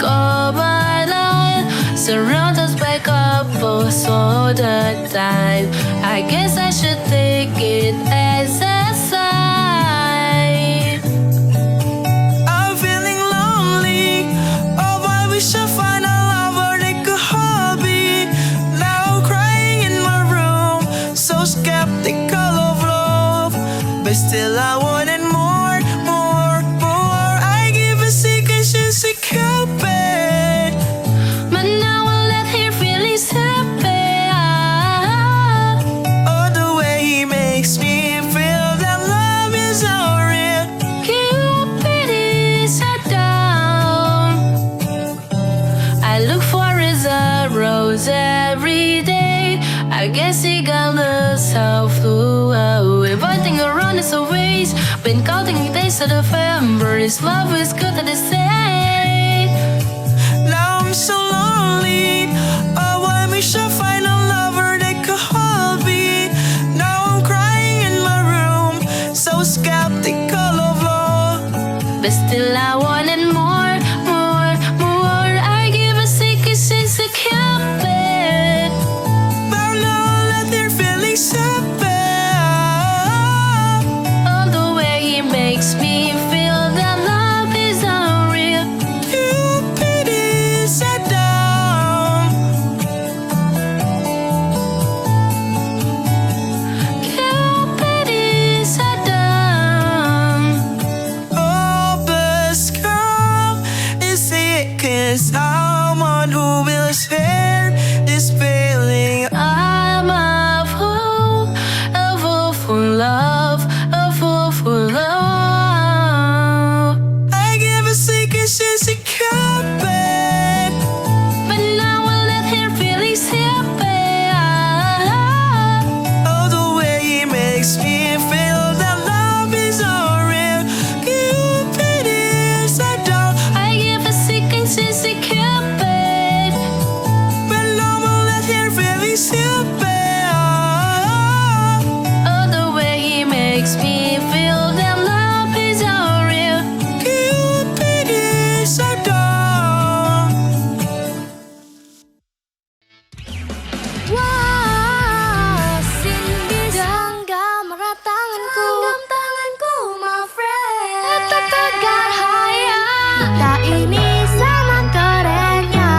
All my life, surround us by couples all the time. I guess I should take it as a sign. I'm feeling lonely. Oh, I wish I find a lover that could hold me. Now I'm crying in my room, so skeptical of love, but still I wanted more, more, more. I give a second chance to Cupid, But now I let her feelings happen. oh, the way he makes me feel that love is so real. Cupid is a down. I look for his rose every day. I guess he got lost how flew away. Inviting around is a waste. Been counting days of November. His love is good to say. Now I'm so lonely. Oh, I wish I find a lover that could hold me. Now I'm crying in my room, so skeptical of love, But still I wanted more, more, more. I give a second chance to Cupid. but now let their feelings happen. All the way he makes me feel that love is unreal. Cupid is a down. Cupid is a down. Oh, best girl, is it 'cause someone who will share this feeling? I'm a fool for love, a fool for love. I give a second chance to Cupid, But now I let her feelings happen. oh, the way he makes me feel that love is unreal. Cupid is a down. I give a second chance to Cupid. But now I'll let her feelings happen. Oh, the way he makes me feel that love is unreal. Cupid is a down. Wah, Shinbi genggam erat tanganku, my friend. Tegar haya, kita ini sama kerennya.